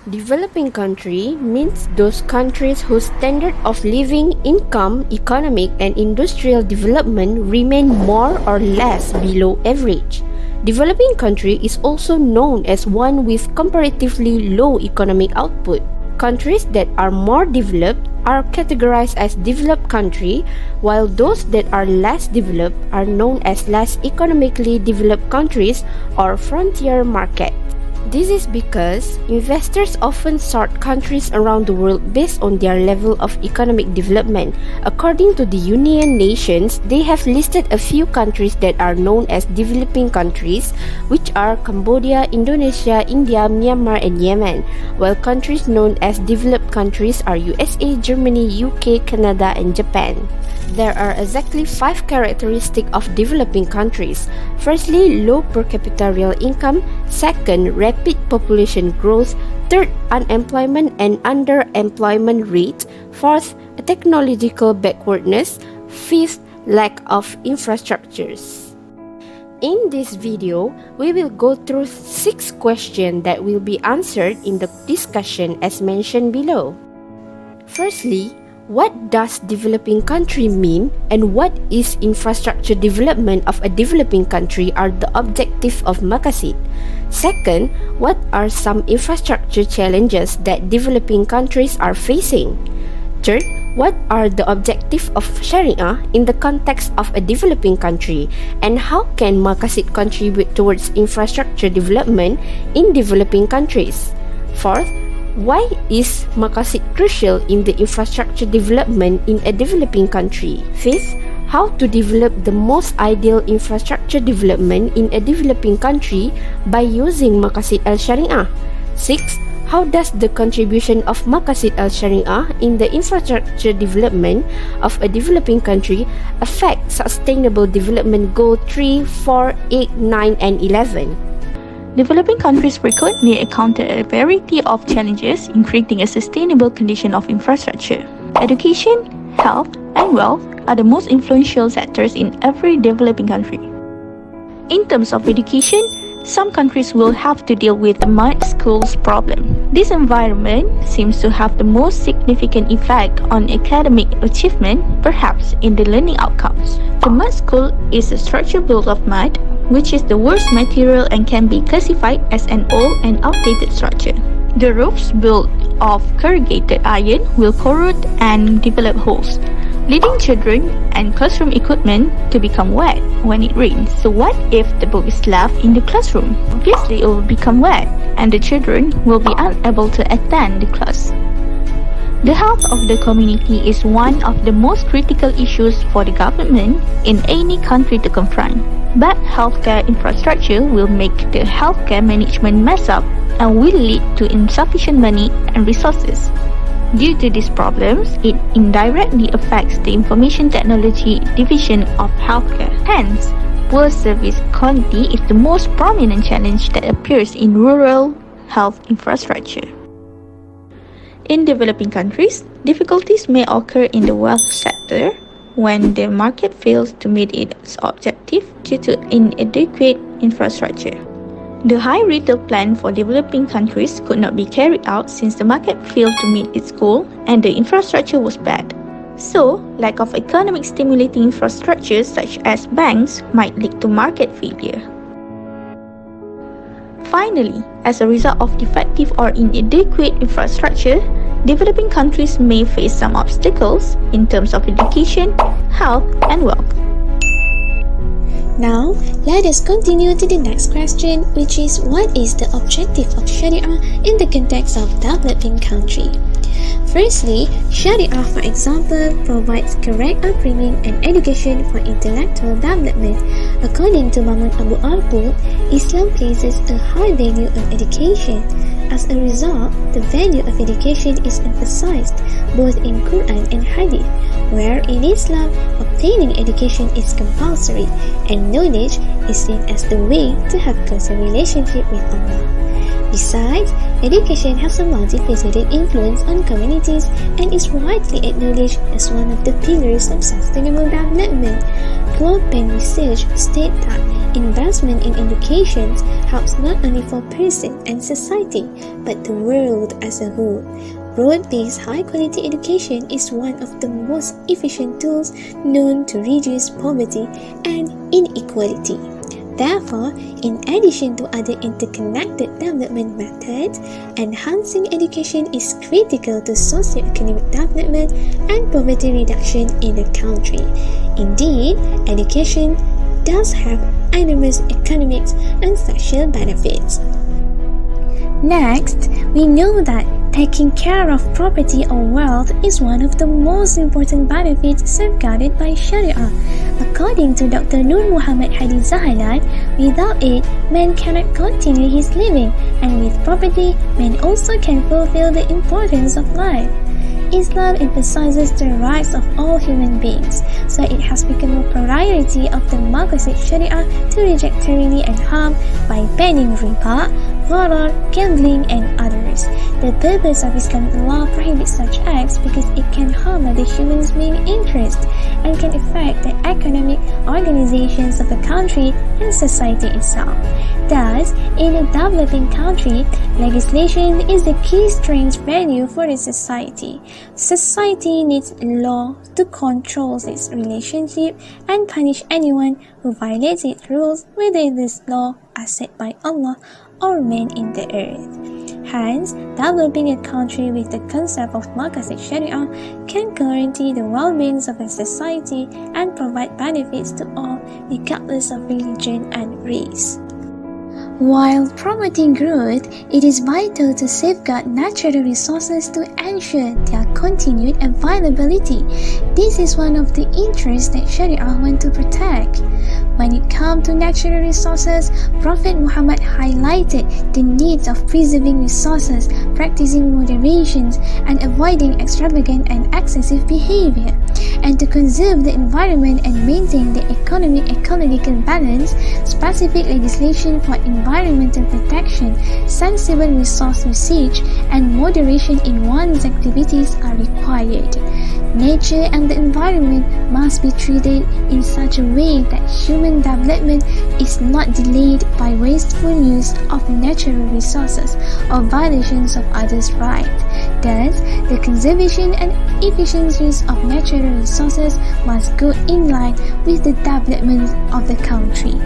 Developing country means those countries whose standard of living, income, economic and industrial development remain more or less below average. Developing country is also known as one with comparatively low economic output. Countries that are more developed are categorized as developed country, while those that are less developed are known as less economically developed countries or frontier markets. This is because investors often sort countries around the world based on their level of economic development. According to the United Nations, they have listed a few countries that are known as developing countries, which are Cambodia, Indonesia, India, Myanmar, and Yemen, while countries known as developed countries are USA, Germany, UK, Canada, and Japan. There are exactly 5 characteristics of developing countries. Firstly, low per capita real income. Second, rapid population growth. Third, unemployment and underemployment rate. Fourth, technological backwardness. Fifth, lack of infrastructures. In this video, we will go through 6 questions that will be answered in the discussion as mentioned below. Firstly, what does developing country mean, and what is infrastructure development of a developing country are the objective of Maqasid? Second, what are some infrastructure challenges that developing countries are facing? Third, what are the objectives of Sharia in the context of a developing country, and how can Maqasid contribute towards infrastructure development in developing countries? Fourth, why is Maqasid crucial in the infrastructure development in a developing country? Fifth, how to develop the most ideal infrastructure development in a developing country by using Maqasid al-Sharia? Sixth, how does the contribution of Maqasid al-Sharia in the infrastructure development of a developing country affect Sustainable Development Goal 3, 4, 8, 9, and 11? Developing countries frequently encounter a variety of challenges in creating a sustainable condition of infrastructure. Education, health, and wealth are the most influential sectors in every developing country. In terms of education, some countries will have to deal with the mud schools problem. This environment seems to have the most significant effect on academic achievement, perhaps in the learning outcomes. The mud school is a structure built of mud, which is the worst material and can be classified as an old and outdated structure. The roofs built of corrugated iron will corrode and develop holes, leading children and classroom equipment to become wet when it rains. So what if the book is left in the classroom? Obviously it will become wet and the children will be unable to attend the class. The health of the community is one of the most critical issues for the government in any country to confront. Bad healthcare infrastructure will make the healthcare management mess up and will lead to insufficient money and resources. Due to these problems, it indirectly affects the information technology division of healthcare. Hence, poor service quality is the most prominent challenge that appears in rural health infrastructure. In developing countries, difficulties may occur in the wealth sector when the market fails to meet its objective due to inadequate infrastructure. The high retail plan for developing countries could not be carried out since the market failed to meet its goal and the infrastructure was bad. So, lack of economic stimulating infrastructure such as banks might lead to market failure. Finally, as a result of defective or inadequate infrastructure, developing countries may face some obstacles in terms of education, health, and wealth. Now, let us continue to the next question, which is what is the objective of Sharia in the context of developing country? Firstly, Sharia, for example, provides correct upbringing and education for intellectual development. According to Mahmud Abu Al-Qud, Islam places a high value on education. As a result, the value of education is emphasized both in Quran and Hadith, where in Islam, obtaining education is compulsory, and Gaining knowledge is seen as the way to have closer relationship with Allah. Besides, education has a multifaceted influence on communities and is widely acknowledged as one of the pillars of sustainable development. Global research states that investment in education helps not only for person and society, but the world as a whole. Broad-based high-quality education is one of the most efficient tools known to reduce poverty and inequality. Therefore, in addition to other interconnected development methods, enhancing education is critical to socio-economic development and poverty reduction in a country. Indeed, education does have enormous economic and social benefits. Next, we know that taking care of property or wealth is one of the most important benefits safeguarded by Sharia. According to Dr. Nur Mohamed Hadi Zahalat, without it, man cannot continue his living, and with property, man also can fulfill the importance of life. Islam emphasizes the rights of all human beings, so it has become a priority of the Maqasid Sharia to reject tyranny and harm by banning riba, gharar, gambling, and others. The purpose of Islamic law prohibits such acts because it can harm the human's main interest and can affect the economic organizations of a country and society itself. Thus, in a developing country, legislation is the key strength value for the society. Society needs law to control its relationship and punish anyone who violates its rules, whether this law are set by Allah or men in the earth. Hence, developing a country with the concept of Maqasid Sharia can guarantee the well-being of a society and provide benefits to all, regardless of religion and race. While promoting growth, it is vital to safeguard natural resources to ensure their continued availability. This is one of the interests that Sharia wants to protect. When it comes to natural resources, Prophet Muhammad highlighted the needs of preserving resources, practicing moderation, and avoiding extravagant and excessive behavior. And to conserve the environment and maintain the economic ecological balance, specific legislation for environmental protection, sensible resource usage, and moderation in one's activities are required. Nature and the environment must be treated in such a way that human development is not delayed by wasteful use of natural resources or violations of others' rights. Thus, the conservation and efficient use of natural resources must go in line with the development of the country.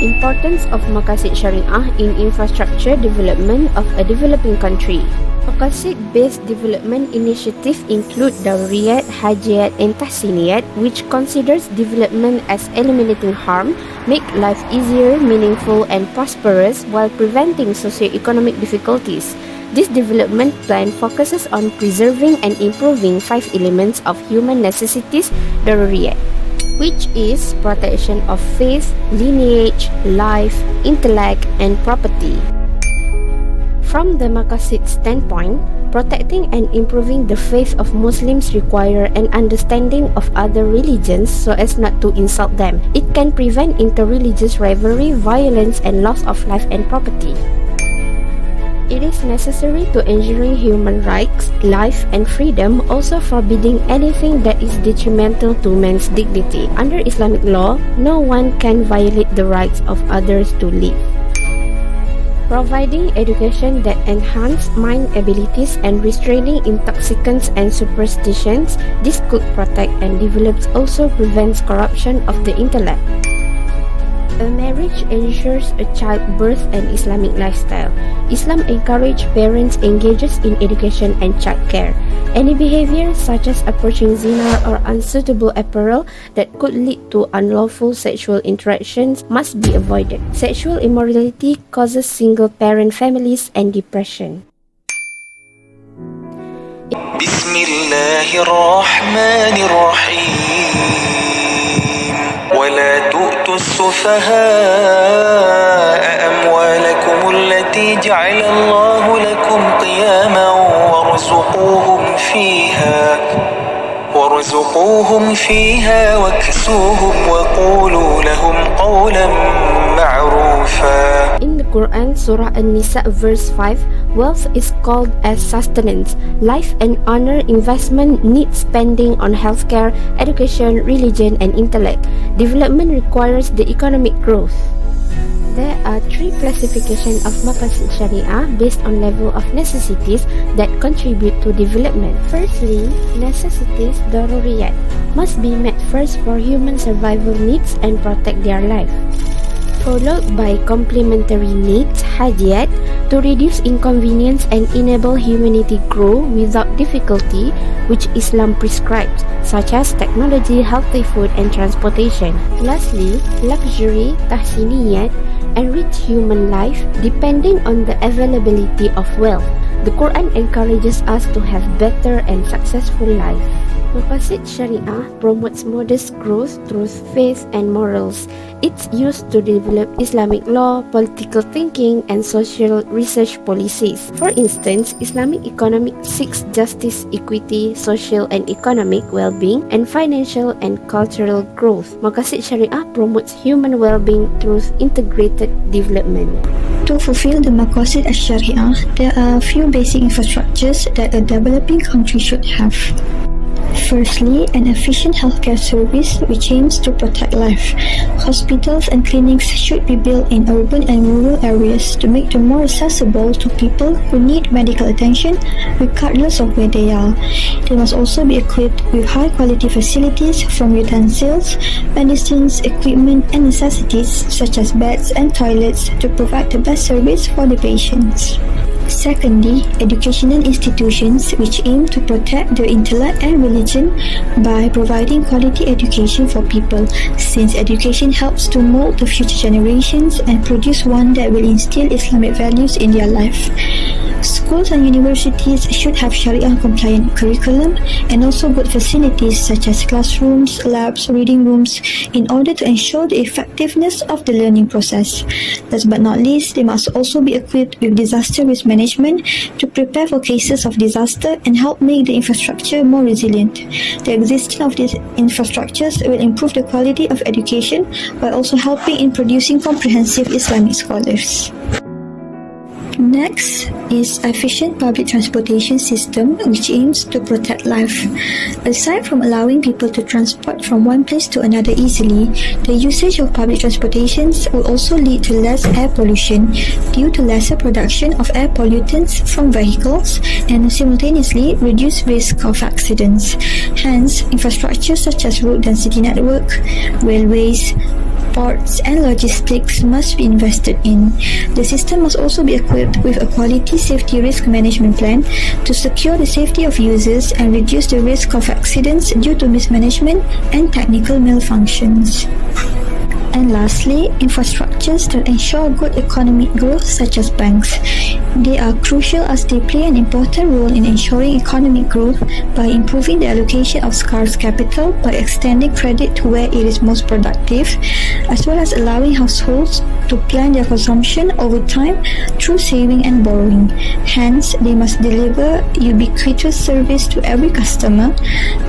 Importance of Maqasid Sharia in infrastructure development of a developing country. Maqasid-based development initiatives include Dawriyat, Hajiyat, and Tahsiniyat, which considers development as eliminating harm, make life easier, meaningful, and prosperous while preventing socio-economic difficulties. This development plan focuses on preserving and improving 5 elements of human necessities, Dawriyat, which is protection of faith, lineage, life, intellect, and property. From the Maqasid standpoint, protecting and improving the faith of Muslims require an understanding of other religions so as not to insult them. It can prevent interreligious rivalry, violence, and loss of life and property. It is necessary to ensuring human rights, life, and freedom, also forbidding anything that is detrimental to man's dignity. Under Islamic law, no one can violate the rights of others to live. Providing education that enhance mind abilities and restraining intoxicants and superstitions, this could protect and develops also prevents corruption of the intellect. A marriage ensures a childbirth and Islamic lifestyle. Islam encourages parents engages in education and childcare. Any behavior such as approaching zina or unsuitable apparel that could lead to unlawful sexual interactions must be avoided. Sexual immorality causes single-parent families and depression. Bismillahirrahmanirrahim. ولا تؤتوا السفهاء أموالكم التي جعل الله لكم قياما وارزقوهم وارزقوهم فيها واكسوهم وقولوا لهم قولا معروفا. In the Quran, Surah An-Nisa verse 5, wealth is called as sustenance. Life and honor investment needs spending on healthcare, education, religion, and intellect. Development requires the economic growth. There are three classifications of maqasid Sharia based on level of necessities that contribute to development. Firstly, necessities daruriyat must be met first for human survival needs and protect their life, followed by complementary needs hajat to reduce inconvenience and enable humanity grow without difficulty, which Islam prescribes, such as technology, healthy food, and transportation. Lastly, luxury tahsiniyat enrich human life depending on the availability of wealth. The Quran encourages us to have better and successful life. Maqasid Sharia promotes modest growth through faith and morals. It's used to develop Islamic law, political thinking, and social research policies. For instance, Islamic economics seeks justice, equity, social and economic well-being, and financial and cultural growth. Maqasid Sharia promotes human well-being through integrated development. To fulfill the Maqasid al-Sharia, there are a few basic infrastructures that a developing country should have. Firstly, an efficient healthcare service which aims to protect life. Hospitals and clinics should be built in urban and rural areas to make them more accessible to people who need medical attention regardless of where they are. They must also be equipped with high-quality facilities from utensils, medicines, equipment and necessities such as beds and toilets to provide the best service for the patients. Secondly, educational institutions which aim to protect their intellect and religion by providing quality education for people, since education helps to mold the future generations and produce one that will instill Islamic values in their life. Schools and universities should have Sharia-compliant curriculum and also good facilities such as classrooms, labs, reading rooms in order to ensure the effectiveness of the learning process. Last but not least, they must also be equipped with disaster risk management to prepare for cases of disaster and help make the infrastructure more resilient. The existence of these infrastructures will improve the quality of education while also helping in producing comprehensive Islamic scholars. Next is efficient public transportation system which aims to protect life. Aside from allowing people to transport from one place to another easily, the usage of public transportations will also lead to less air pollution due to lesser production of air pollutants from vehicles and simultaneously reduce risk of accidents. Hence, infrastructure such as road density network, railways, ports and logistics must be invested in. The system must also be equipped with a quality safety risk management plan to secure the safety of users and reduce the risk of accidents due to mismanagement and technical malfunctions. And lastly, infrastructures that ensure good economic growth such as banks. They are crucial as they play an important role in ensuring economic growth by improving the allocation of scarce capital by extending credit to where it is most productive, as well as allowing households to plan their consumption over time through saving and borrowing. Hence, they must deliver ubiquitous service to every customer,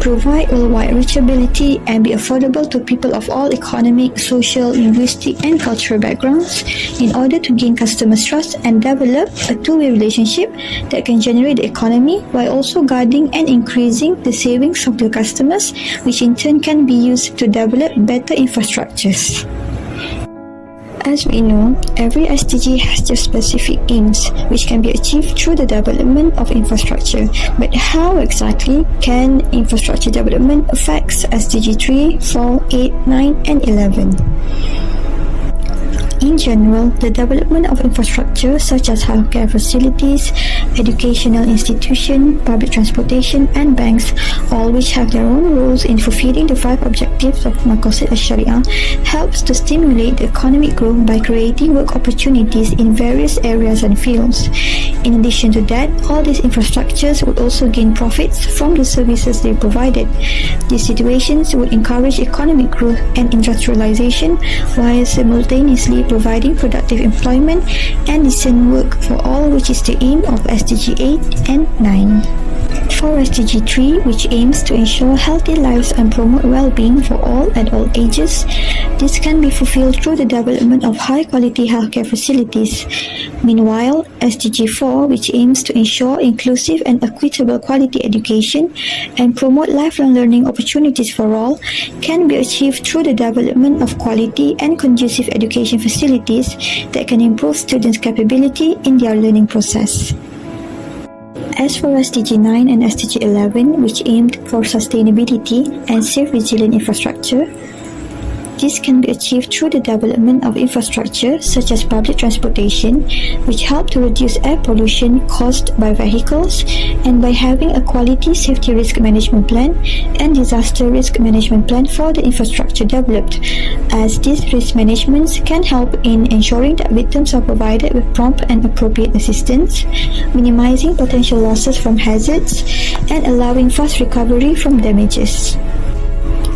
provide worldwide reachability, and be affordable to people of all economic, social, linguistic, and cultural backgrounds in order to gain customers' trust and develop a two-way relationship that can generate the economy while also guarding and increasing the savings of the customers, which in turn can be used to develop better infrastructures. As we know, every SDG has their specific aims, which can be achieved through the development of infrastructure. But how exactly can infrastructure development affect SDG 3, 4, 8, 9, and 11? In general, the development of infrastructure such as healthcare facilities, educational institutions, public transportation, and banks, all which have their own roles in fulfilling the 5 objectives of Maqasid al-Sharia, helps to stimulate the economic growth by creating work opportunities in various areas and fields. In addition to that, all these infrastructures would also gain profits from the services they provided. These situations would encourage economic growth and industrialization while simultaneously providing productive employment and decent work for all, which is the aim of SDG 8 and 9. For SDG 3, which aims to ensure healthy lives and promote well-being for all at all ages, this can be fulfilled through the development of high-quality healthcare facilities. Meanwhile, SDG 4, which aims to ensure inclusive and equitable quality education and promote lifelong learning opportunities for all, can be achieved through the development of quality and conducive education facilities that can improve students' capability in their learning process. As for SDG 9 and SDG 11, which aimed for sustainability and safe resilient infrastructure, this can be achieved through the development of infrastructure such as public transportation, which help to reduce air pollution caused by vehicles, and by having a quality safety risk management plan and disaster risk management plan for the infrastructure developed, as these risk managements can help in ensuring that victims are provided with prompt and appropriate assistance, minimizing potential losses from hazards, and allowing fast recovery from damages.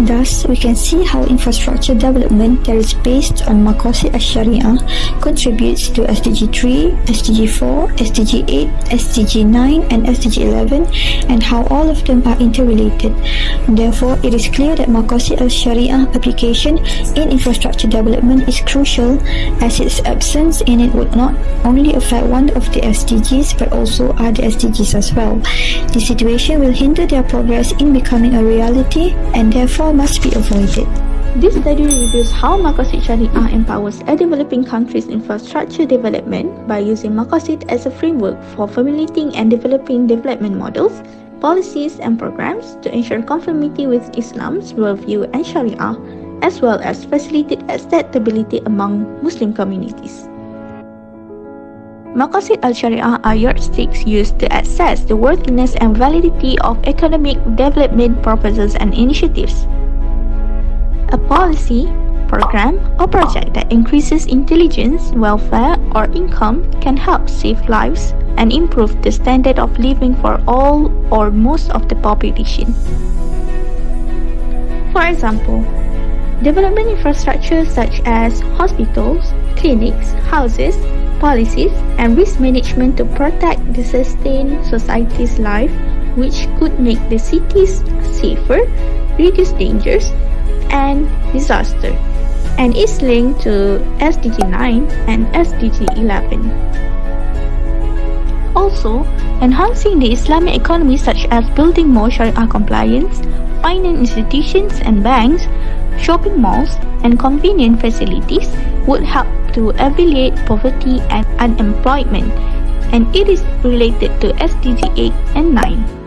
Thus, we can see how infrastructure development that is based on Maqasid al-Sharia contributes to SDG 3, SDG 4, SDG 8, SDG 9 and SDG 11, and how all of them are interrelated. Therefore, it is clear that Maqasid al-Sharia application in infrastructure development is crucial, as its absence in it would not only affect one of the SDGs but also other SDGs as well. This situation will hinder their progress in becoming a reality and therefore must be avoided. This study reviews how Maqasid Sharia empowers a developing country's infrastructure development by using Maqasid as a framework for formulating and developing development models, policies and programs to ensure conformity with Islam's worldview and Sharia, as well as facilitate acceptability among Muslim communities. Maqasid al-Sharia are yardsticks used to assess the worthiness and validity of economic development proposals and initiatives. A policy, program, or project that increases intelligence, welfare, or income can help save lives and improve the standard of living for all or most of the population. For example, development infrastructure such as hospitals, clinics, houses, policies, and risk management to protect the sustain society's life, which could make the cities safer, reduce dangers, and disaster, and is linked to SDG 9 and SDG 11. Also, enhancing the Islamic economy such as building more Sharia compliance, finance institutions and banks, shopping malls, and convenient facilities would help to alleviate poverty and unemployment, and it is related to SDG 8 and 9.